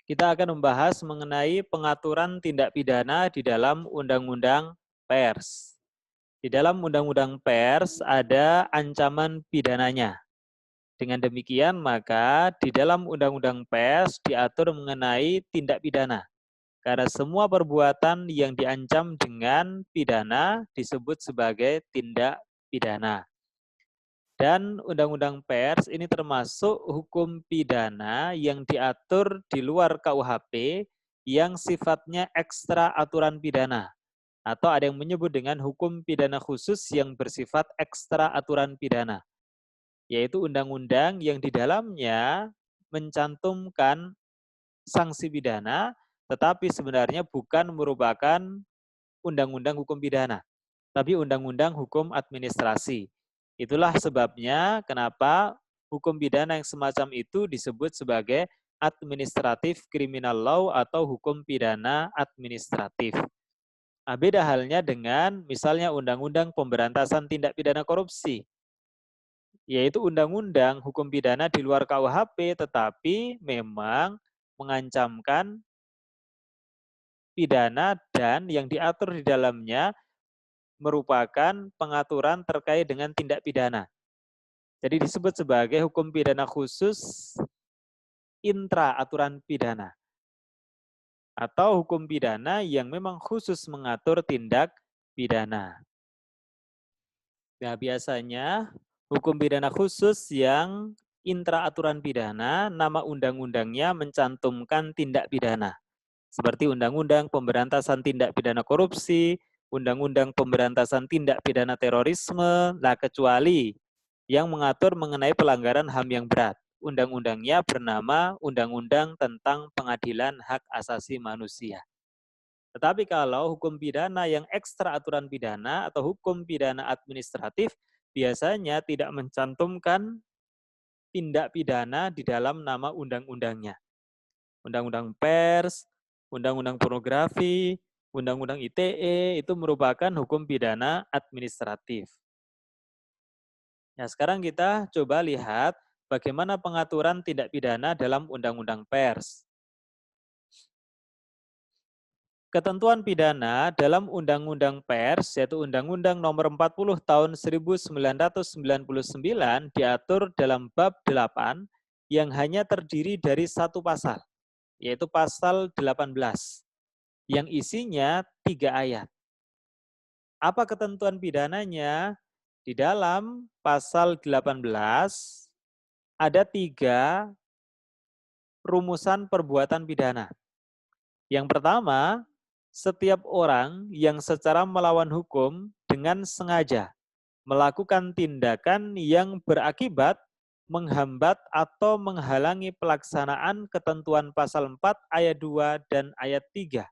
Kita akan membahas mengenai pengaturan tindak pidana di dalam Undang-Undang Pers. Di dalam Undang-Undang Pers ada ancaman pidananya. Dengan demikian, maka di dalam Undang-Undang Pers diatur mengenai tindak pidana. Karena semua perbuatan yang diancam dengan pidana disebut sebagai tindak pidana. Dan Undang-Undang Pers ini termasuk hukum pidana yang diatur di luar KUHP yang sifatnya ekstra aturan pidana. Atau ada yang menyebut dengan hukum pidana khusus yang bersifat ekstra aturan pidana. Yaitu undang-undang yang di dalamnya mencantumkan sanksi pidana, tetapi sebenarnya bukan merupakan undang-undang hukum pidana, tapi undang-undang hukum administrasi. Itulah sebabnya kenapa hukum pidana yang semacam itu disebut sebagai administratif criminal law atau hukum pidana administratif. Nah, beda halnya dengan misalnya Undang-Undang Pemberantasan Tindak Pidana Korupsi, yaitu undang-undang hukum pidana di luar KUHP tetapi memang mengancamkan pidana dan yang diatur di dalamnya merupakan pengaturan terkait dengan tindak pidana. Jadi disebut sebagai hukum pidana khusus intra aturan pidana. Atau hukum pidana yang memang khusus mengatur tindak pidana. Nah, biasanya hukum pidana khusus yang intra aturan pidana, nama undang-undangnya mencantumkan tindak pidana. Seperti Undang-Undang Pemberantasan Tindak Pidana Korupsi, Undang-Undang Pemberantasan Tindak Pidana Terorisme, lah kecuali yang mengatur mengenai pelanggaran HAM yang berat. Undang-undangnya bernama Undang-Undang tentang Pengadilan Hak Asasi Manusia. Tetapi kalau hukum pidana yang ekstra aturan pidana atau hukum pidana administratif biasanya tidak mencantumkan tindak pidana di dalam nama undang-undangnya. Undang-undang pers, undang-undang pornografi, undang-undang ITE itu merupakan hukum pidana administratif. Nah, sekarang kita coba lihat bagaimana pengaturan tindak pidana dalam undang-undang pers. Ketentuan pidana dalam Undang-Undang Pers, yaitu Undang-Undang Nomor 40 Tahun 1999 diatur dalam bab 8 yang hanya terdiri dari satu pasal, yaitu pasal 18, yang isinya 3 ayat. Apa ketentuan pidananya? Di dalam pasal 18 ada 3 rumusan perbuatan pidana. Yang pertama, setiap orang yang secara melawan hukum dengan sengaja melakukan tindakan yang berakibat menghambat atau menghalangi pelaksanaan ketentuan pasal 4 ayat 2 dan ayat 3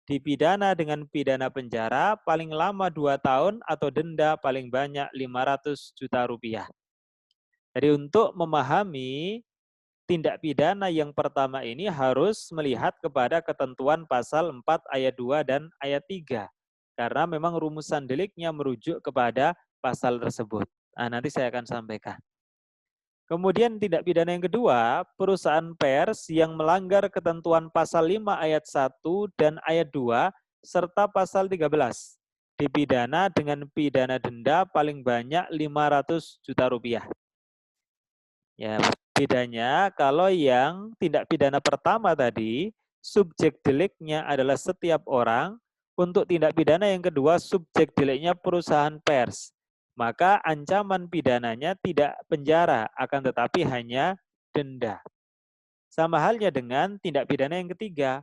dipidana dengan pidana penjara paling lama 2 tahun atau denda paling banyak 500 juta rupiah. Jadi untuk memahami tindak pidana yang pertama ini harus melihat kepada ketentuan pasal 4 ayat 2 dan ayat 3. Karena memang rumusan deliknya merujuk kepada pasal tersebut. Nah, nanti saya akan sampaikan. Kemudian tindak pidana yang kedua, perusahaan pers yang melanggar ketentuan pasal 5 ayat 1 dan ayat 2 serta pasal 13 dipidana dengan pidana denda paling banyak 500 juta rupiah. Ya, bedanya kalau yang tindak pidana pertama tadi, subjek deliknya adalah setiap orang, untuk tindak pidana yang kedua, subjek deliknya perusahaan pers. Maka ancaman pidananya tidak penjara, akan tetapi hanya denda. Sama halnya dengan tindak pidana yang ketiga,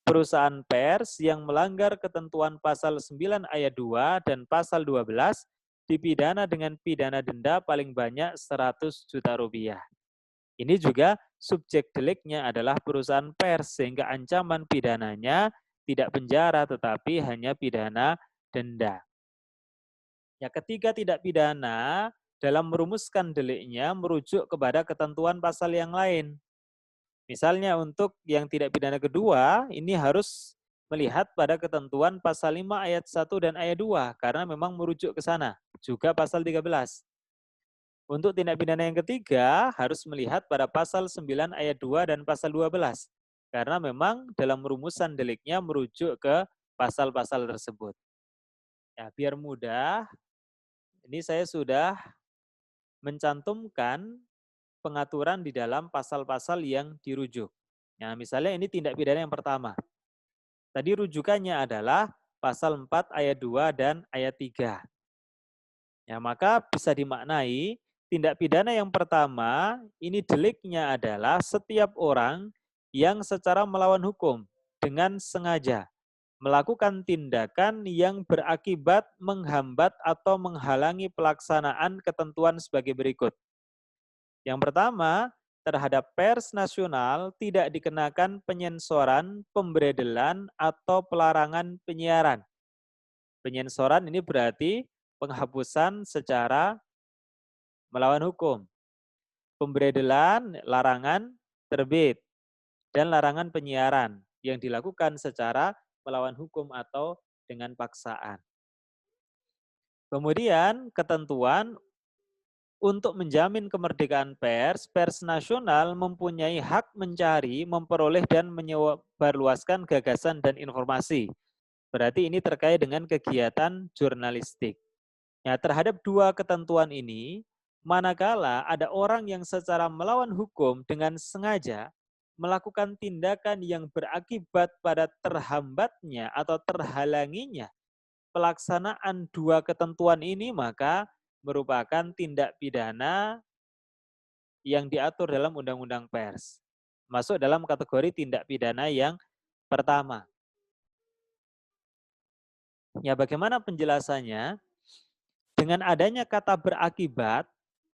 perusahaan pers yang melanggar ketentuan pasal 9 ayat 2 dan pasal 12 dipidana dengan pidana denda paling banyak 100 juta rupiah. Ini juga subjek deliknya adalah perusahaan pers sehingga ancaman pidananya tidak penjara tetapi hanya pidana denda. Ya, ketiga tidak pidana dalam merumuskan deliknya merujuk kepada ketentuan pasal yang lain. Misalnya untuk yang tidak pidana kedua ini harus melihat pada ketentuan pasal 5 ayat 1 dan ayat 2 karena memang merujuk ke sana. Juga pasal 13. Untuk tindak pidana yang ketiga harus melihat pada pasal 9 ayat 2 dan pasal 12. Karena memang dalam rumusan deliknya merujuk ke pasal-pasal tersebut. Ya, biar mudah, ini saya sudah mencantumkan pengaturan di dalam pasal-pasal yang dirujuk. Nah, misalnya ini tindak pidana yang pertama. Tadi rujukannya adalah pasal 4 ayat 2 dan ayat 3. Ya, maka bisa dimaknai tindak pidana yang pertama ini deliknya adalah setiap orang yang secara melawan hukum dengan sengaja melakukan tindakan yang berakibat menghambat atau menghalangi pelaksanaan ketentuan sebagai berikut. Yang pertama, terhadap pers nasional tidak dikenakan penyensoran, pemberedelan, atau pelarangan penyiaran. Penyensoran ini berarti penghapusan secara melawan hukum. Pemberedelan, larangan terbit, dan larangan penyiaran yang dilakukan secara melawan hukum atau dengan paksaan. Kemudian ketentuan untuk menjamin kemerdekaan pers, pers nasional mempunyai hak mencari, memperoleh, dan menyebarluaskan gagasan dan informasi. Berarti ini terkait dengan kegiatan jurnalistik. Ya, terhadap dua ketentuan ini, manakala ada orang yang secara melawan hukum dengan sengaja melakukan tindakan yang berakibat pada terhambatnya atau terhalanginya pelaksanaan dua ketentuan ini, maka merupakan tindak pidana yang diatur dalam Undang-Undang Pers. Masuk dalam kategori tindak pidana yang pertama. Ya, bagaimana penjelasannya? Dengan adanya kata berakibat,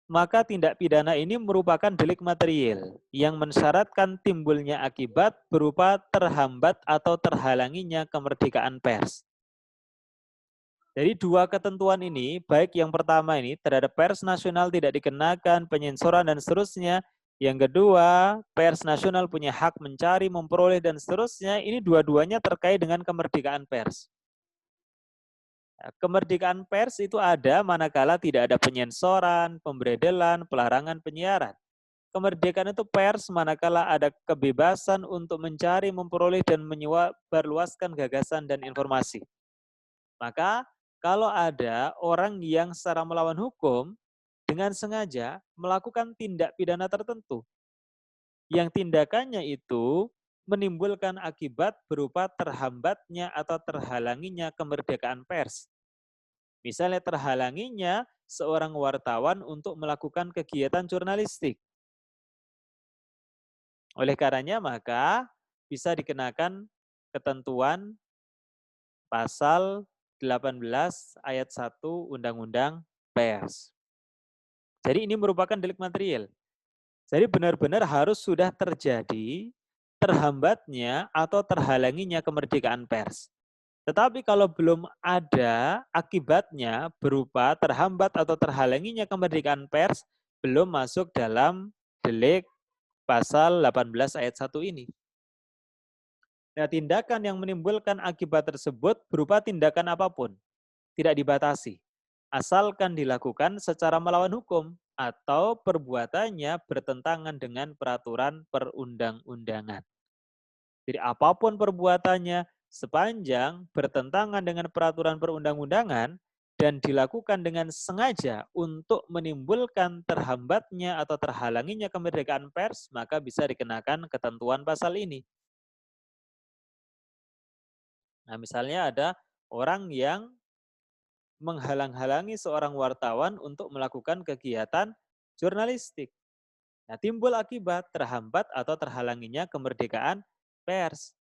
maka tindak pidana ini merupakan delik material yang mensyaratkan timbulnya akibat berupa terhambat atau terhalanginya kemerdekaan pers. Jadi dua ketentuan ini, baik yang pertama ini terhadap pers nasional tidak dikenakan penyensoran dan seterusnya. Yang kedua, pers nasional punya hak mencari, memperoleh dan seterusnya. Ini dua-duanya terkait dengan kemerdekaan pers. Kemerdekaan pers itu ada manakala tidak ada penyensoran, pemberedelan, pelarangan penyiaran. Kemerdekaan itu pers manakala ada kebebasan untuk mencari, memperoleh, dan menyebarluaskan gagasan dan informasi. Maka kalau ada orang yang secara melawan hukum dengan sengaja melakukan tindak pidana tertentu, yang tindakannya itu menimbulkan akibat berupa terhambatnya atau terhalanginya kemerdekaan pers. Misalnya terhalanginya seorang wartawan untuk melakukan kegiatan jurnalistik. Oleh karenanya maka bisa dikenakan ketentuan pasal 18 ayat 1 Undang-Undang Pers. Jadi ini merupakan delik material. Jadi benar-benar harus sudah terjadi terhambatnya atau terhalanginya kemerdekaan pers. Tetapi kalau belum ada akibatnya berupa terhambat atau terhalanginya kemerdekaan pers, belum masuk dalam delik pasal 18 ayat 1 ini. Nah, tindakan yang menimbulkan akibat tersebut berupa tindakan apapun, tidak dibatasi, asalkan dilakukan secara melawan hukum atau perbuatannya bertentangan dengan peraturan perundang-undangan. Jadi apapun perbuatannya, sepanjang bertentangan dengan peraturan perundang-undangan dan dilakukan dengan sengaja untuk menimbulkan terhambatnya atau terhalanginya kemerdekaan pers, maka bisa dikenakan ketentuan pasal ini. Nah, misalnya ada orang yang menghalang-halangi seorang wartawan untuk melakukan kegiatan jurnalistik. Nah, timbul akibat terhambat atau terhalanginya kemerdekaan pers.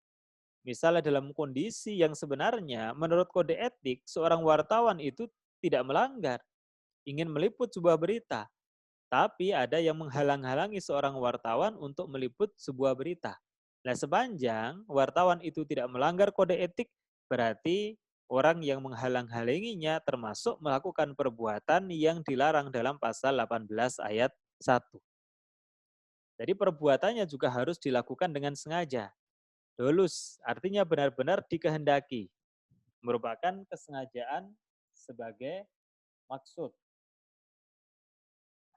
Misalnya dalam kondisi yang sebenarnya menurut kode etik seorang wartawan itu tidak melanggar, ingin meliput sebuah berita, tapi ada yang menghalang-halangi seorang wartawan untuk meliput sebuah berita. Nah, sepanjang wartawan itu tidak melanggar kode etik, berarti orang yang menghalang-halanginya termasuk melakukan perbuatan yang dilarang dalam pasal 18 ayat 1. Jadi perbuatannya juga harus dilakukan dengan sengaja. Dolus artinya benar-benar dikehendaki, merupakan kesengajaan sebagai maksud.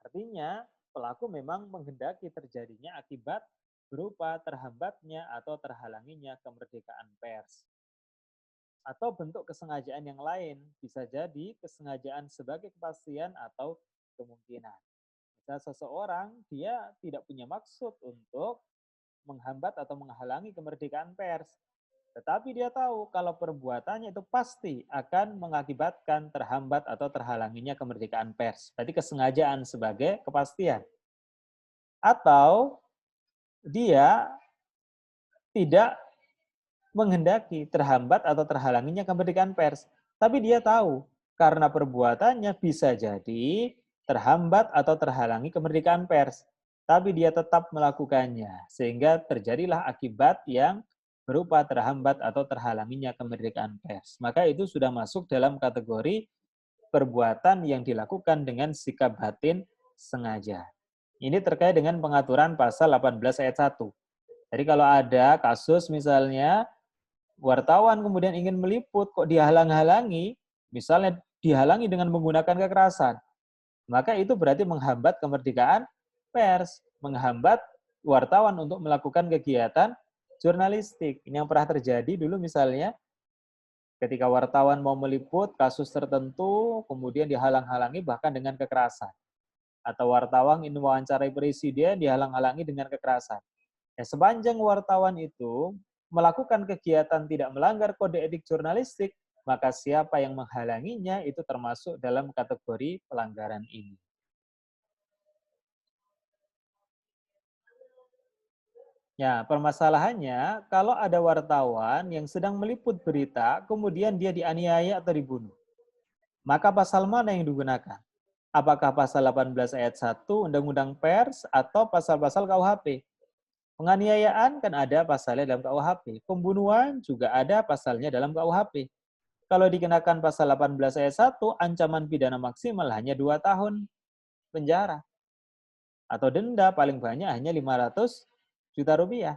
Artinya pelaku memang menghendaki terjadinya akibat berupa terhambatnya atau terhalanginya kemerdekaan pers. Atau bentuk kesengajaan yang lain, bisa jadi kesengajaan sebagai kepastian atau kemungkinan. Misal seseorang, dia tidak punya maksud untuk menghambat atau menghalangi kemerdekaan pers. Tetapi dia tahu kalau perbuatannya itu pasti akan mengakibatkan terhambat atau terhalanginya kemerdekaan pers. Berarti kesengajaan sebagai kepastian. Atau dia tidak menghendaki terhambat atau terhalanginya kemerdekaan pers. Tapi dia tahu karena perbuatannya bisa jadi terhambat atau terhalangi kemerdekaan pers. Tapi dia tetap melakukannya sehingga terjadilah akibat yang berupa terhambat atau terhalanginya kemerdekaan pers. Maka itu sudah masuk dalam kategori perbuatan yang dilakukan dengan sikap batin sengaja. Ini terkait dengan pengaturan pasal 18 ayat 1. Jadi kalau ada kasus misalnya wartawan kemudian ingin meliput kok dihalang-halangi, misalnya dihalangi dengan menggunakan kekerasan, maka itu berarti menghambat kemerdekaan pers, menghambat wartawan untuk melakukan kegiatan jurnalistik. Ini yang pernah terjadi dulu misalnya ketika wartawan mau meliput kasus tertentu, kemudian dihalang-halangi bahkan dengan kekerasan. Atau wartawan ingin mewawancarai presiden, dihalang-halangi dengan kekerasan. Ya, sepanjang wartawan itu melakukan kegiatan tidak melanggar kode etik jurnalistik, maka siapa yang menghalanginya itu termasuk dalam kategori pelanggaran ini. Ya, permasalahannya kalau ada wartawan yang sedang meliput berita, kemudian dia dianiaya atau dibunuh, maka pasal mana yang digunakan? Apakah pasal 18 ayat 1 Undang-Undang Pers atau pasal-pasal KUHP? Penganiayaan kan ada pasalnya dalam KUHP. Pembunuhan juga ada pasalnya dalam KUHP. Kalau dikenakan pasal 18 ayat 1, ancaman pidana maksimal hanya 2 tahun penjara. Atau denda paling banyak hanya 500 juta rupiah.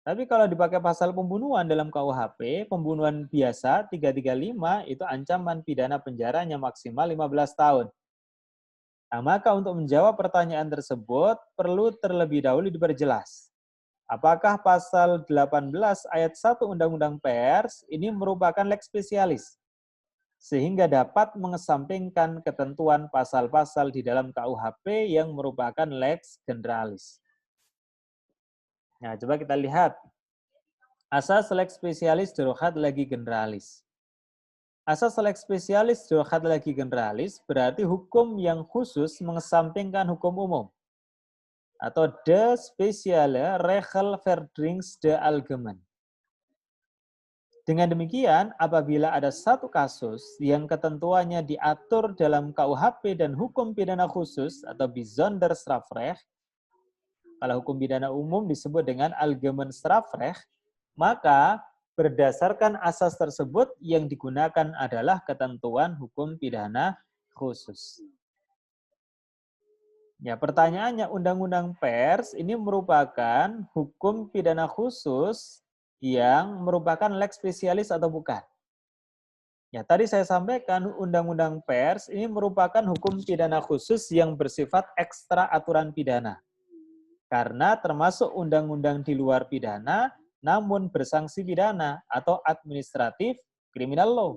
Tapi kalau dipakai pasal pembunuhan dalam KUHP, pembunuhan biasa 335 itu ancaman pidana penjaranya maksimal 15 tahun. Nah, maka untuk menjawab pertanyaan tersebut, perlu terlebih dahulu diperjelas. Apakah pasal 18 ayat 1 Undang-Undang Pers ini merupakan lex spesialis, sehingga dapat mengesampingkan ketentuan pasal-pasal di dalam KUHP yang merupakan lex generalis. Nah, coba kita lihat. Asas lex spesialis durhat lagi generalis. Asas lex spesialis durhat lagi generalis berarti hukum yang khusus mengesampingkan hukum umum. Atau de speciale regel verdrings de algemeen. Dengan demikian, apabila ada satu kasus yang ketentuannya diatur dalam KUHP dan hukum pidana khusus atau bijzonder strafrecht, kalau hukum pidana umum disebut dengan Allgemein Strafrecht, maka berdasarkan asas tersebut yang digunakan adalah ketentuan hukum pidana khusus. Ya, pertanyaannya Undang-Undang Pers ini merupakan hukum pidana khusus yang merupakan lex spesialis atau bukan? Ya, tadi saya sampaikan Undang-Undang Pers ini merupakan hukum pidana khusus yang bersifat ekstra aturan pidana. Karena termasuk undang-undang di luar pidana, namun bersanksi pidana atau administratif criminal law.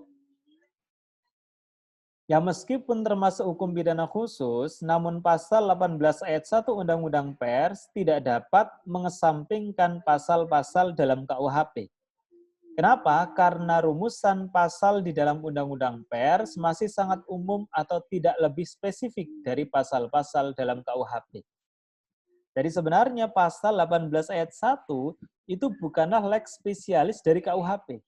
Ya, meskipun termasuk hukum pidana khusus, namun pasal 18 ayat 1 Undang-Undang Pers tidak dapat mengesampingkan pasal-pasal dalam KUHP. Kenapa? Karena rumusan pasal di dalam Undang-Undang Pers masih sangat umum atau tidak lebih spesifik dari pasal-pasal dalam KUHP. Jadi sebenarnya pasal 18 ayat 1 itu bukanlah lex spesialis dari KUHP.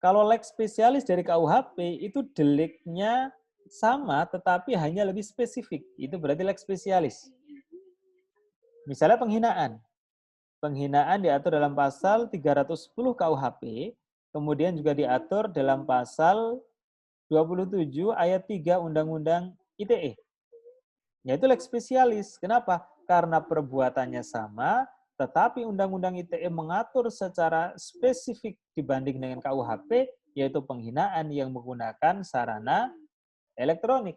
Kalau lex spesialis dari KUHP itu deliknya sama tetapi hanya lebih spesifik. Itu berarti lex spesialis. Misalnya penghinaan. Penghinaan diatur dalam pasal 310 KUHP, kemudian juga diatur dalam pasal 27 ayat 3 Undang-Undang ITE. Yaitu lex spesialis. Kenapa? Karena perbuatannya sama, tetapi Undang-Undang ITE mengatur secara spesifik dibanding dengan KUHP, yaitu penghinaan yang menggunakan sarana elektronik.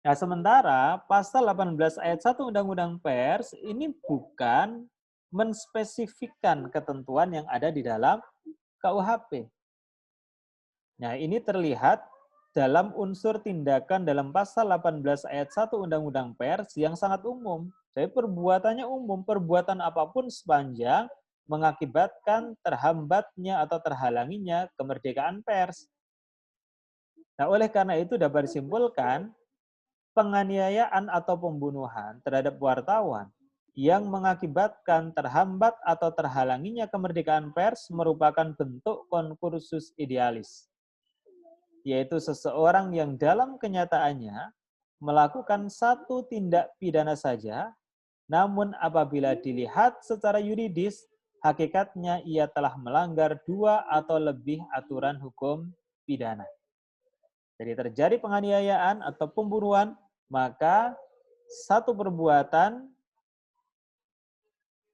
Nah, sementara pasal 18 ayat 1 Undang-Undang Pers ini bukan menspesifikkan ketentuan yang ada di dalam KUHP. Nah, ini terlihat dalam unsur tindakan dalam pasal 18 ayat 1 Undang-Undang Pers yang sangat umum. Jadi perbuatannya umum, perbuatan apapun sepanjang mengakibatkan terhambatnya atau terhalanginya kemerdekaan pers. Nah, oleh karena itu dapat disimpulkan penganiayaan atau pembunuhan terhadap wartawan yang mengakibatkan terhambat atau terhalanginya kemerdekaan pers merupakan bentuk konkursus idealis, yaitu seseorang yang dalam kenyataannya melakukan satu tindak pidana saja, namun apabila dilihat secara yuridis, hakikatnya ia telah melanggar dua atau lebih aturan hukum pidana. Jadi terjadi penganiayaan atau pembunuhan, maka satu perbuatan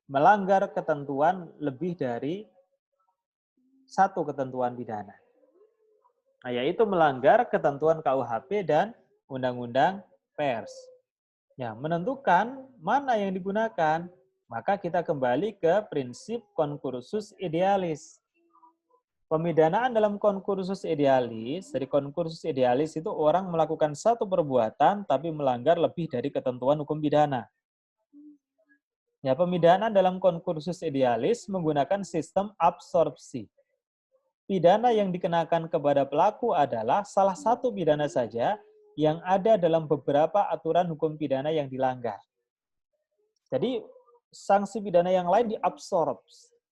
melanggar ketentuan lebih dari satu ketentuan pidana. Nah, yaitu melanggar ketentuan KUHP dan Undang-Undang Pers. Ya, menentukan mana yang digunakan, maka kita kembali ke prinsip konkursus idealis. Pemidanaan dalam konkursus idealis, dari konkursus idealis itu orang melakukan satu perbuatan tapi melanggar lebih dari ketentuan hukum pidana. Ya, pemidanaan dalam konkursus idealis menggunakan sistem absorpsi. Pidana yang dikenakan kepada pelaku adalah salah satu pidana saja yang ada dalam beberapa aturan hukum pidana yang dilanggar. Jadi, sanksi pidana yang lain diabsorb,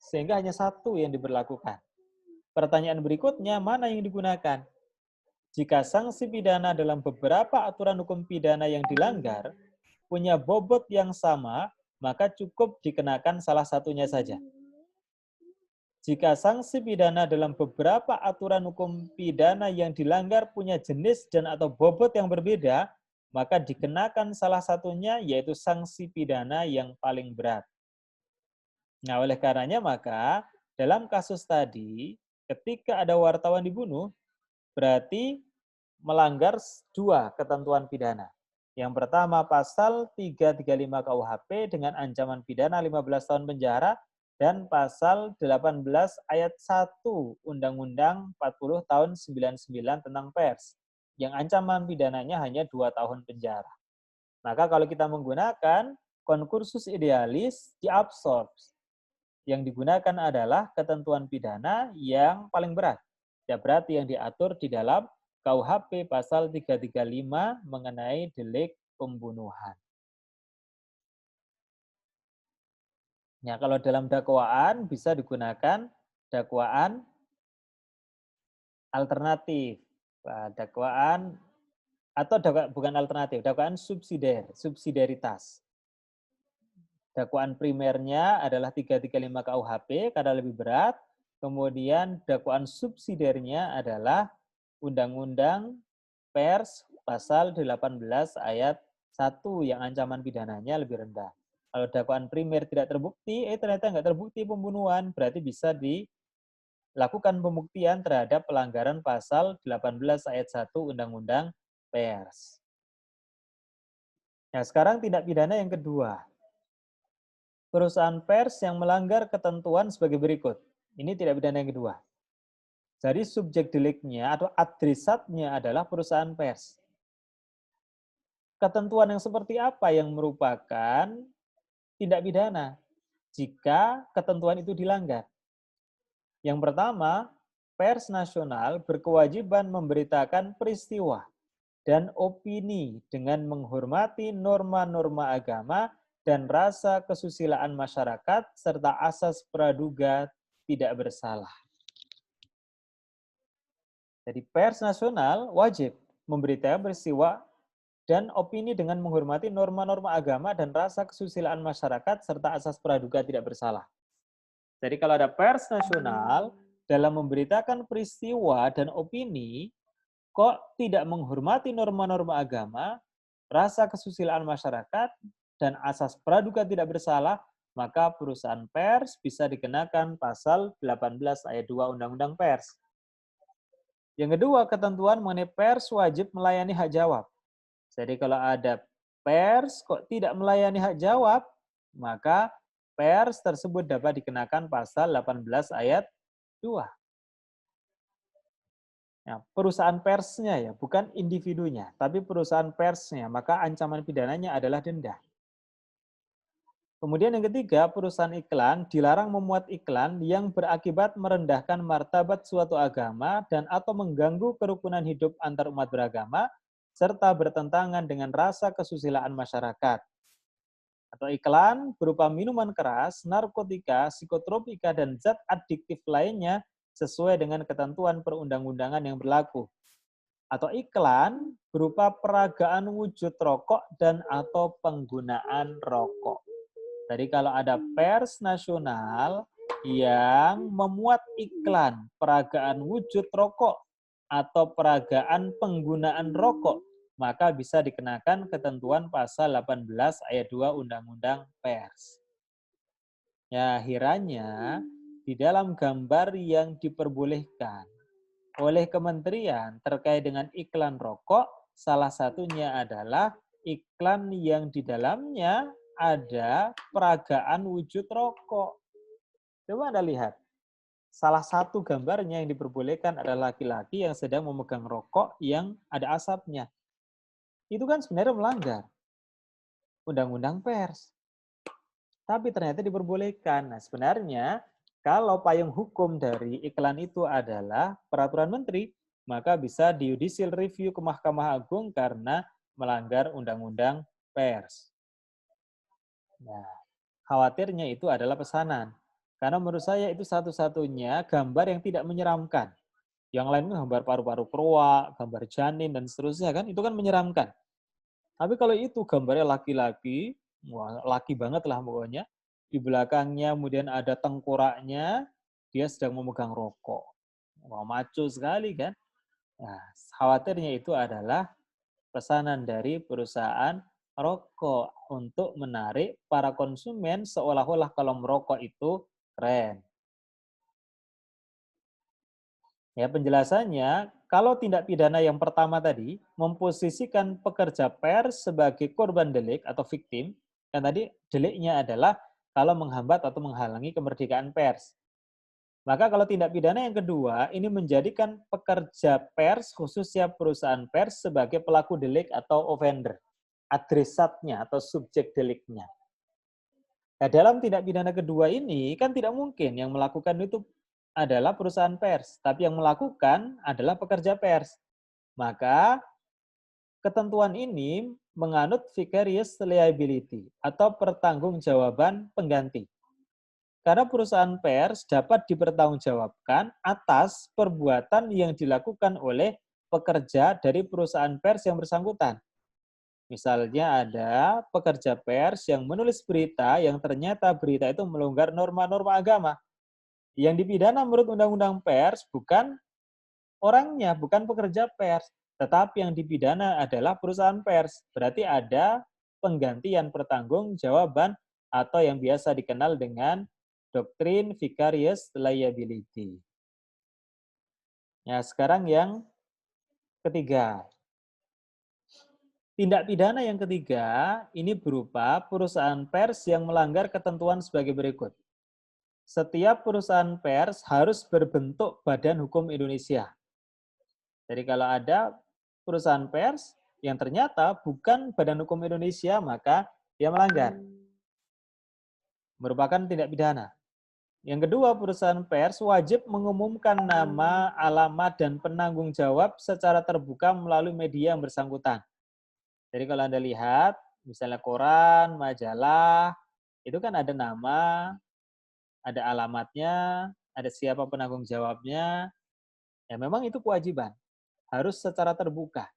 sehingga hanya satu yang diberlakukan. Pertanyaan berikutnya, mana yang digunakan? Jika sanksi pidana dalam beberapa aturan hukum pidana yang dilanggar punya bobot yang sama, maka cukup dikenakan salah satunya saja. Jika sanksi pidana dalam beberapa aturan hukum pidana yang dilanggar punya jenis dan atau bobot yang berbeda, maka dikenakan salah satunya, yaitu sanksi pidana yang paling berat. Nah, oleh karenanya maka dalam kasus tadi, ketika ada wartawan dibunuh, berarti melanggar dua ketentuan pidana. Yang pertama pasal 335 KUHP dengan ancaman pidana 15 tahun penjara, dan pasal 18 ayat 1 Undang-Undang 40 tahun 99 tentang pers, yang ancaman pidananya hanya 2 tahun penjara. Maka kalau kita menggunakan konkursus idealis diabsorb, yang digunakan adalah ketentuan pidana yang paling berat. Ya, berarti yang diatur di dalam KUHP pasal 335 mengenai delik pembunuhan. Ya, kalau dalam dakwaan bisa digunakan dakwaan alternatif, dakwaan atau bukan alternatif, dakwaan subsidiaritas. Dakwaan primernya adalah 335 KUHP karena lebih berat, kemudian dakwaan subsidiarnya adalah Undang-Undang Pers pasal 18 ayat 1 yang ancaman pidananya lebih rendah. Kalau dakwaan primer tidak terbukti, ternyata nggak terbukti pembunuhan, berarti bisa dilakukan pembuktian terhadap pelanggaran pasal 18 ayat 1 Undang-Undang Pers. Nah, sekarang tindak pidana yang kedua. Perusahaan pers yang melanggar ketentuan sebagai berikut. Ini tindak pidana yang kedua. Jadi subjek deliknya atau adresatnya adalah perusahaan pers. Ketentuan yang seperti apa yang merupakan tindak pidana jika ketentuan itu dilanggar? Yang pertama, pers nasional berkewajiban memberitakan peristiwa dan opini dengan menghormati norma-norma agama dan rasa kesusilaan masyarakat serta asas praduga tidak bersalah. Jadi pers nasional wajib memberitakan peristiwa dan opini dengan menghormati norma-norma agama dan rasa kesusilaan masyarakat serta asas praduga tidak bersalah. Jadi kalau ada pers nasional dalam memberitakan peristiwa dan opini kok tidak menghormati norma-norma agama, rasa kesusilaan masyarakat, dan asas praduga tidak bersalah, maka perusahaan pers bisa dikenakan pasal 18 ayat 2 Undang-Undang Pers. Yang kedua, ketentuan mengenai pers wajib melayani hak jawab. Jadi kalau ada pers kok tidak melayani hak jawab, maka pers tersebut dapat dikenakan pasal 18 ayat 2. Ya, perusahaan persnya ya, bukan individunya, tapi perusahaan persnya, maka ancaman pidananya adalah denda. Kemudian yang ketiga, perusahaan iklan dilarang memuat iklan yang berakibat merendahkan martabat suatu agama dan atau mengganggu kerukunan hidup antar umat beragama, serta bertentangan dengan rasa kesusilaan masyarakat. Atau iklan berupa minuman keras, narkotika, psikotropika, dan zat adiktif lainnya sesuai dengan ketentuan perundang-undangan yang berlaku. Atau iklan berupa peragaan wujud rokok dan atau penggunaan rokok. Jadi kalau ada pers nasional yang memuat iklan peragaan wujud rokok atau peragaan penggunaan rokok, maka bisa dikenakan ketentuan pasal 18 ayat 2 Undang-Undang Pers. Ya, kiranya di dalam gambar yang diperbolehkan oleh kementerian terkait dengan iklan rokok, salah satunya adalah iklan yang di dalamnya ada peragaan wujud rokok. Coba Anda lihat. Salah satu gambarnya yang diperbolehkan adalah laki-laki yang sedang memegang rokok yang ada asapnya. Itu kan sebenarnya melanggar undang-undang pers. Tapi ternyata diperbolehkan. Nah, sebenarnya kalau payung hukum dari iklan itu adalah peraturan menteri, maka bisa judicial review ke Mahkamah Agung karena melanggar undang-undang pers. Nah, khawatirnya itu adalah pesanan. Karena menurut saya itu satu-satunya gambar yang tidak menyeramkan. Yang lain kan gambar paru-paru keruak, gambar janin, dan seterusnya kan, itu kan menyeramkan. Tapi kalau itu gambarnya laki-laki, wah laki banget lah pokoknya, di belakangnya kemudian ada tengkoraknya, dia sedang memegang rokok. Wah maco sekali kan. Nah, khawatirnya itu adalah pesanan dari perusahaan rokok untuk menarik para konsumen seolah-olah kalau merokok itu keren. Ya, penjelasannya, kalau tindak pidana yang pertama tadi memposisikan pekerja pers sebagai korban delik atau victim, dan tadi deliknya adalah kalau menghambat atau menghalangi kemerdekaan pers. Maka kalau tindak pidana yang kedua, ini menjadikan pekerja pers, khususnya perusahaan pers, sebagai pelaku delik atau offender, adresatnya atau subjek deliknya. Nah, dalam tindak pidana kedua ini kan tidak mungkin yang melakukan itu adalah perusahaan pers, tapi yang melakukan adalah pekerja pers. Maka ketentuan ini menganut vicarious liability atau pertanggungjawaban pengganti. Karena perusahaan pers dapat dipertanggungjawabkan atas perbuatan yang dilakukan oleh pekerja dari perusahaan pers yang bersangkutan. Misalnya ada pekerja pers yang menulis berita yang ternyata berita itu melanggar norma-norma agama. Yang dipidana menurut Undang-Undang Pers bukan orangnya, bukan pekerja pers, tetapi yang dipidana adalah perusahaan pers. Berarti ada penggantian pertanggungjawaban atau yang biasa dikenal dengan doktrin vicarious liability. Ya, sekarang yang ketiga. Tindak pidana yang ketiga ini berupa perusahaan pers yang melanggar ketentuan sebagai berikut. Setiap perusahaan pers harus berbentuk Badan Hukum Indonesia. Jadi kalau ada perusahaan pers yang ternyata bukan Badan Hukum Indonesia, maka dia melanggar. Merupakan tindak pidana. Yang kedua, perusahaan pers wajib mengumumkan nama, alamat, dan penanggung jawab secara terbuka melalui media yang bersangkutan. Jadi kalau Anda lihat, misalnya koran, majalah, itu kan ada nama, ada alamatnya, ada siapa penanggung jawabnya. Ya memang itu kewajiban. Harus secara terbuka.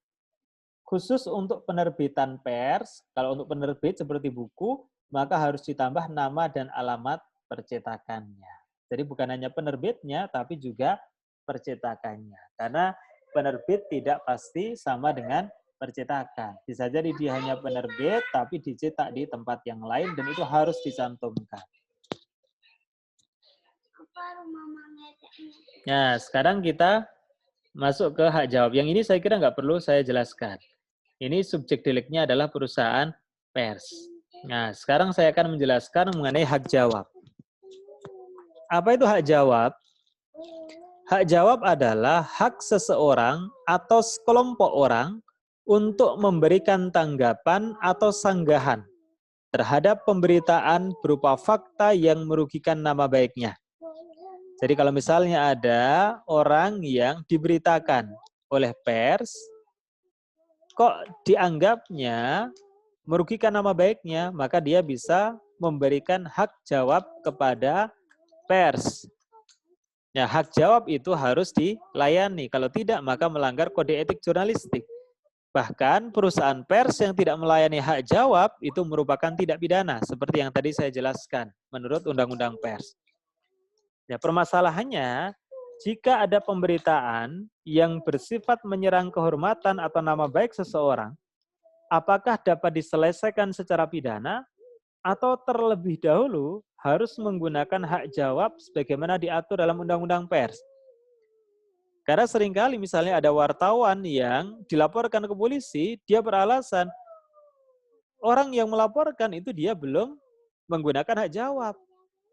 Khusus untuk penerbitan pers, kalau untuk penerbit seperti buku, maka harus ditambah nama dan alamat percetakannya. Jadi bukan hanya penerbitnya, tapi juga percetakannya. Karena penerbit tidak pasti sama dengan percetakan. Bisa jadi dia hanya penerbit, tapi dicetak di tempat yang lain, dan itu harus dicantumkan. Nah, sekarang kita masuk ke hak jawab. Yang ini saya kira nggak perlu saya jelaskan. Ini subjek deliknya adalah perusahaan pers. Nah, sekarang saya akan menjelaskan mengenai hak jawab. Apa itu hak jawab? Hak jawab adalah hak seseorang atau sekelompok orang untuk memberikan tanggapan atau sanggahan terhadap pemberitaan berupa fakta yang merugikan nama baiknya. Jadi kalau misalnya ada orang yang diberitakan oleh pers, kok dianggapnya merugikan nama baiknya, maka dia bisa memberikan hak jawab kepada pers. Ya, hak jawab itu harus dilayani. Kalau tidak, maka melanggar kode etik jurnalistik. Bahkan perusahaan pers yang tidak melayani hak jawab itu merupakan tindak pidana, seperti yang tadi saya jelaskan menurut Undang-Undang Pers. Ya, permasalahannya, jika ada pemberitaan yang bersifat menyerang kehormatan atau nama baik seseorang, apakah dapat diselesaikan secara pidana atau terlebih dahulu harus menggunakan hak jawab sebagaimana diatur dalam Undang-Undang Pers? Karena seringkali misalnya ada wartawan yang dilaporkan ke polisi, dia beralasan orang yang melaporkan itu dia belum menggunakan hak jawab.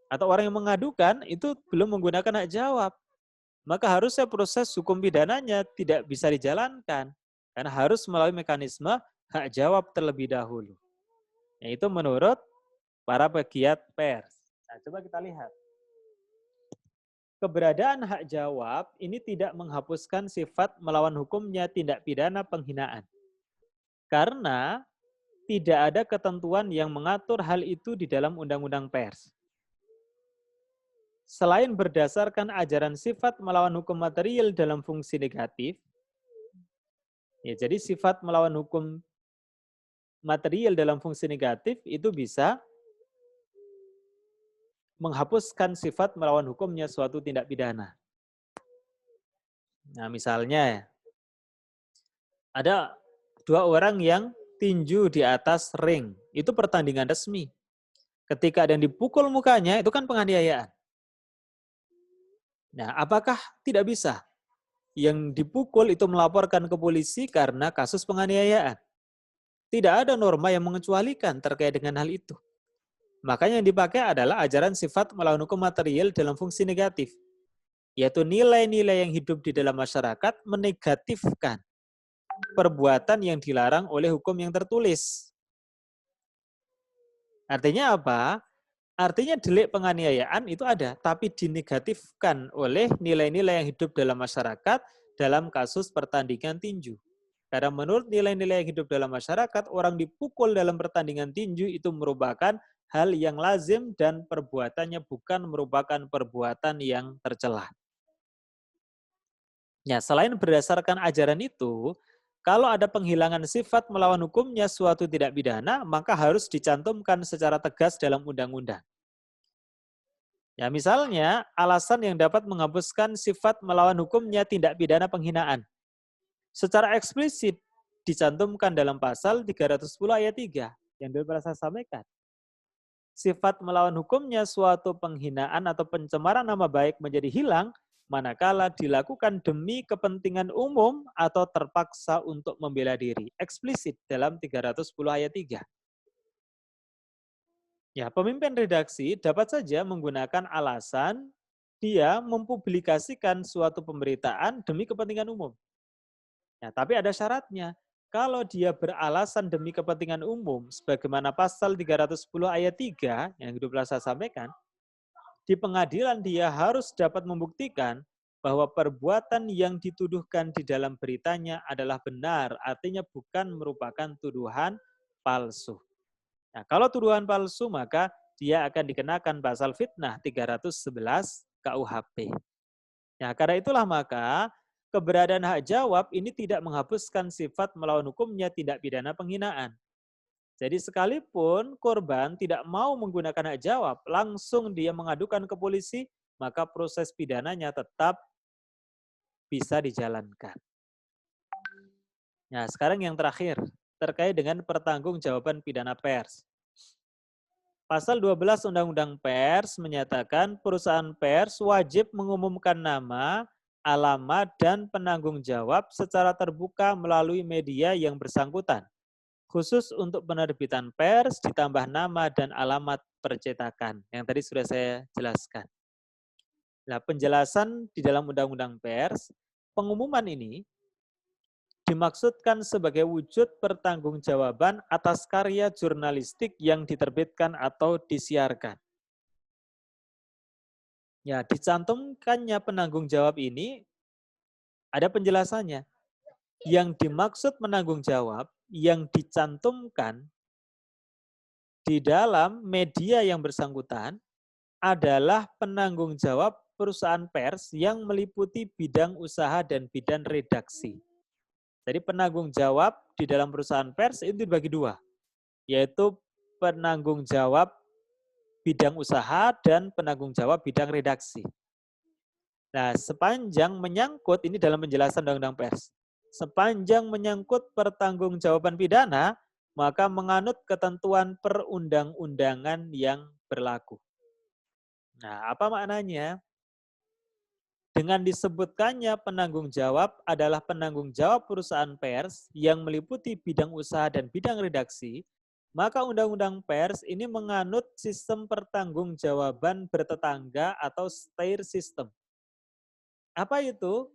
Atau orang yang mengadukan itu belum menggunakan hak jawab. Maka harusnya proses hukum pidananya tidak bisa dijalankan. Karena harus melalui mekanisme hak jawab terlebih dahulu. Yaitu menurut para pegiat pers. Nah, coba kita lihat. Keberadaan hak jawab ini tidak menghapuskan sifat melawan hukumnya tindak pidana penghinaan. Karena tidak ada ketentuan yang mengatur hal itu di dalam Undang-Undang Pers. Selain berdasarkan ajaran sifat melawan hukum material dalam fungsi negatif, ya, jadi sifat melawan hukum material dalam fungsi negatif itu bisa menghapuskan sifat melawan hukumnya suatu tindak pidana. Nah, misalnya ada dua orang yang tinju di atas ring, itu pertandingan resmi. Ketika ada yang dipukul mukanya, itu kan penganiayaan. Nah, apakah tidak bisa yang dipukul itu melaporkan ke polisi karena kasus penganiayaan? Tidak ada norma yang mengecualikan terkait dengan hal itu. Makanya yang dipakai adalah ajaran sifat melawan hukum material dalam fungsi negatif, yaitu nilai-nilai yang hidup di dalam masyarakat menegatifkan perbuatan yang dilarang oleh hukum yang tertulis. Artinya apa? Artinya delik penganiayaan itu ada, tapi dinegatifkan oleh nilai-nilai yang hidup dalam masyarakat dalam kasus pertandingan tinju. Karena menurut nilai-nilai yang hidup dalam masyarakat, orang dipukul dalam pertandingan tinju itu merupakan hal yang lazim dan perbuatannya bukan merupakan perbuatan yang tercela. Ya, selain berdasarkan ajaran itu, kalau ada penghilangan sifat melawan hukumnya suatu tidak pidana, maka harus dicantumkan secara tegas dalam undang-undang. Ya, misalnya alasan yang dapat menghapuskan sifat melawan hukumnya tindak pidana penghinaan. Secara eksplisit dicantumkan dalam pasal 310 ayat 3 yang dulu pernah saya sampaikan. Sifat melawan hukumnya suatu penghinaan atau pencemaran nama baik menjadi hilang manakala dilakukan demi kepentingan umum atau terpaksa untuk membela diri. Eksplisit dalam 310 ayat 3. Ya, pemimpin redaksi dapat saja menggunakan alasan dia mempublikasikan suatu pemberitaan demi kepentingan umum. Ya, tapi ada syaratnya. Kalau dia beralasan demi kepentingan umum, sebagaimana pasal 310 ayat 3 yang dulu saya sampaikan, di pengadilan dia harus dapat membuktikan bahwa perbuatan yang dituduhkan di dalam beritanya adalah benar, artinya bukan merupakan tuduhan palsu. Nah, kalau tuduhan palsu, maka dia akan dikenakan pasal fitnah 311 KUHP. Nah, karena itulah maka keberadaan hak jawab ini tidak menghapuskan sifat melawan hukumnya tindak pidana penghinaan. Jadi sekalipun korban tidak mau menggunakan hak jawab, langsung dia mengadukan ke polisi, maka proses pidananya tetap bisa dijalankan. Nah, sekarang yang terakhir, terkait dengan pertanggungjawaban pidana pers. Pasal 12 Undang-Undang Pers menyatakan perusahaan pers wajib mengumumkan nama alamat, dan penanggung jawab secara terbuka melalui media yang bersangkutan. Khusus untuk penerbitan pers ditambah nama dan alamat percetakan. Yang tadi sudah saya jelaskan. Nah, penjelasan di dalam Undang-Undang Pers, pengumuman ini dimaksudkan sebagai wujud pertanggungjawaban atas karya jurnalistik yang diterbitkan atau disiarkan. Ya, dicantumkannya penanggung jawab ini ada penjelasannya. Yang dimaksud penanggung jawab yang dicantumkan di dalam media yang bersangkutan adalah penanggung jawab perusahaan pers yang meliputi bidang usaha dan bidang redaksi. Jadi penanggung jawab di dalam perusahaan pers itu dibagi dua, yaitu penanggung jawab bidang usaha dan penanggung jawab bidang redaksi. Nah, sepanjang menyangkut, ini dalam penjelasan Undang-Undang Pers, sepanjang menyangkut pertanggungjawaban pidana, maka menganut ketentuan perundang-undangan yang berlaku. Nah, apa maknanya? Dengan disebutkannya penanggung jawab adalah penanggung jawab perusahaan pers yang meliputi bidang usaha dan bidang redaksi, maka Undang-Undang Pers ini menganut sistem pertanggungjawaban bertetangga atau stair system. Apa itu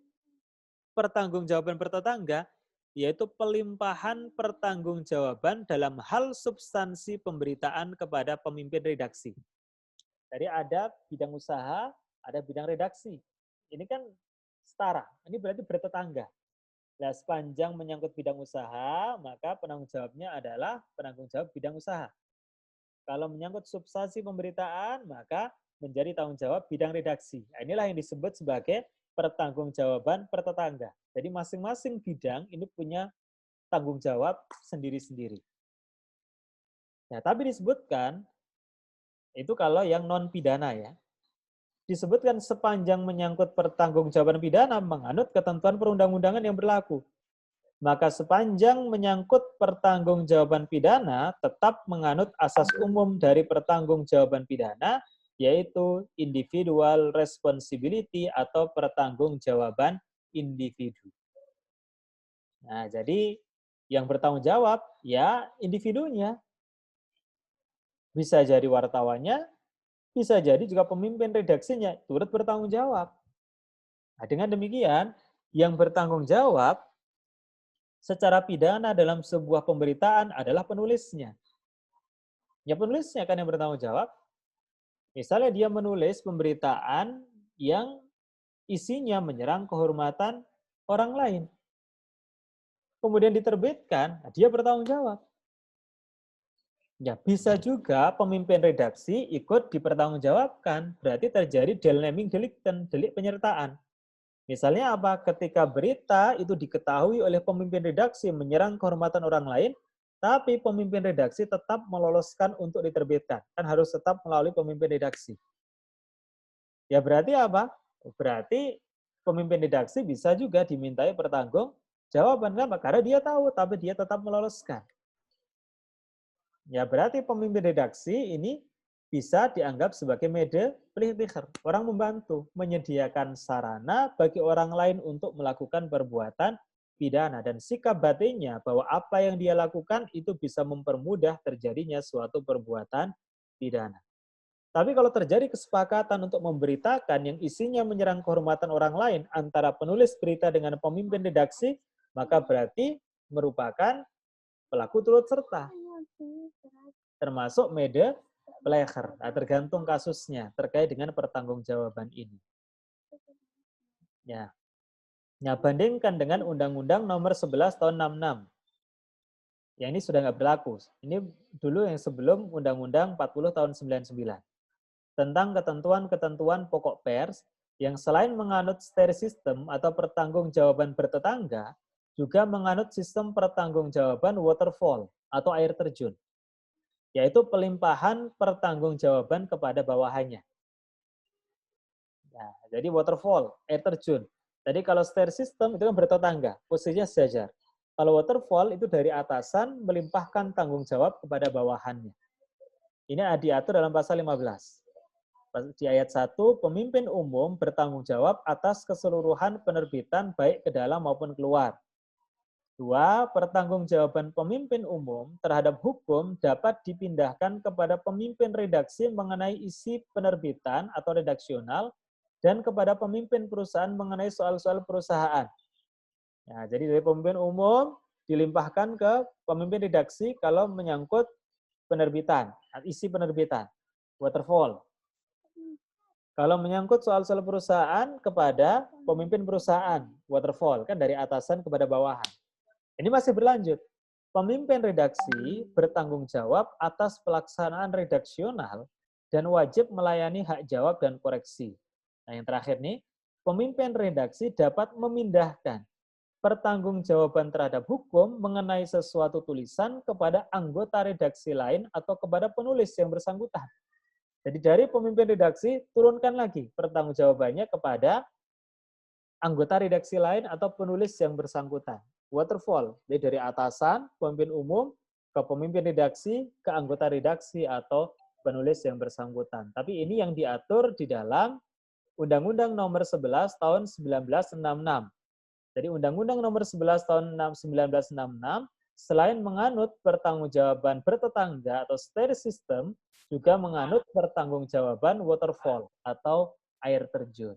pertanggungjawaban bertetangga? Yaitu pelimpahan pertanggungjawaban dalam hal substansi pemberitaan kepada pemimpin redaksi. Jadi ada bidang usaha, ada bidang redaksi. Ini kan setara, ini berarti bertetangga. Nah, sepanjang menyangkut bidang usaha, maka penanggung jawabnya adalah penanggung jawab bidang usaha. Kalau menyangkut substansi pemberitaan, maka menjadi tanggung jawab bidang redaksi. Nah, inilah yang disebut sebagai pertanggungjawaban pertetangga. Jadi masing-masing bidang ini punya tanggung jawab sendiri-sendiri. Nah, tapi disebutkan, itu kalau yang non-pidana ya. Disebutkan sepanjang menyangkut pertanggungjawaban pidana menganut ketentuan perundang-undangan yang berlaku. Maka sepanjang menyangkut pertanggungjawaban pidana tetap menganut asas umum dari pertanggungjawaban pidana, yaitu individual responsibility atau pertanggungjawaban individu. Nah, jadi yang bertanggung jawab ya individunya. Bisa jadi wartawannya, bisa jadi juga pemimpin redaksinya turut bertanggung jawab. Nah, dengan demikian, yang bertanggung jawab secara pidana dalam sebuah pemberitaan adalah penulisnya. Ya penulisnya kan yang bertanggung jawab. Misalnya dia menulis pemberitaan yang isinya menyerang kehormatan orang lain. Kemudian diterbitkan, dia bertanggung jawab. Ya bisa juga pemimpin redaksi ikut dipertanggungjawabkan. Berarti terjadi delamning delicten, delik penyertaan. Misalnya apa? Ketika berita itu diketahui oleh pemimpin redaksi menyerang kehormatan orang lain, tapi pemimpin redaksi tetap meloloskan untuk diterbitkan. Kan harus tetap melalui pemimpin redaksi. Ya berarti apa? Berarti pemimpin redaksi bisa juga dimintai pertanggungjawaban. Karena dia tahu, tapi dia tetap meloloskan. Ya berarti pemimpin redaksi ini bisa dianggap sebagai mediator, orang membantu, menyediakan sarana bagi orang lain untuk melakukan perbuatan pidana. Dan sikap batinnya bahwa apa yang dia lakukan itu bisa mempermudah terjadinya suatu perbuatan pidana. Tapi kalau terjadi kesepakatan untuk memberitakan yang isinya menyerang kehormatan orang lain antara penulis berita dengan pemimpin redaksi, maka berarti merupakan pelaku turut serta. Termasuk media player. Nah, tergantung kasusnya terkait dengan pertanggungjawaban ini. Ya. Nah, bandingkan dengan Undang-Undang Nomor 11 Tahun 66. Ya, ini sudah nggak berlaku. Ini dulu yang sebelum Undang-Undang 40 Tahun 99. Tentang ketentuan-ketentuan pokok pers yang selain menganut stair system atau pertanggungjawaban bertetangga, juga menganut sistem pertanggungjawaban waterfall atau air terjun, yaitu pelimpahan pertanggungjawaban kepada bawahannya. Nah, jadi waterfall, air terjun. Jadi kalau stair system itu kan bertetangga, posisinya sejajar. Kalau waterfall itu dari atasan melimpahkan tanggung jawab kepada bawahannya. Ini diatur dalam pasal 15. Di ayat 1, pemimpin umum bertanggung jawab atas keseluruhan penerbitan baik ke dalam maupun keluar. 2, pertanggungjawaban pemimpin umum terhadap hukum dapat dipindahkan kepada pemimpin redaksi mengenai isi penerbitan atau redaksional dan kepada pemimpin perusahaan mengenai soal-soal perusahaan. Nah, jadi dari pemimpin umum dilimpahkan ke pemimpin redaksi kalau menyangkut penerbitan, isi penerbitan, waterfall. Kalau menyangkut soal-soal perusahaan kepada pemimpin perusahaan, waterfall, kan dari atasan kepada bawahan. Ini masih berlanjut. Pemimpin redaksi bertanggung jawab atas pelaksanaan redaksional dan wajib melayani hak jawab dan koreksi. Nah, yang terakhir nih, pemimpin redaksi dapat memindahkan pertanggungjawaban terhadap hukum mengenai sesuatu tulisan kepada anggota redaksi lain atau kepada penulis yang bersangkutan. Jadi dari pemimpin redaksi turunkan lagi pertanggungjawabannya kepada anggota redaksi lain atau penulis yang bersangkutan. Waterfall, jadi dari atasan, pemimpin umum, ke pemimpin redaksi, ke anggota redaksi atau penulis yang bersangkutan. Tapi ini yang diatur di dalam Undang-Undang Nomor 11 Tahun 1966. Jadi Undang-Undang Nomor 11 Tahun 1966 selain menganut pertanggungjawaban bertetangga atau stair system, juga menganut pertanggungjawaban waterfall atau air terjun.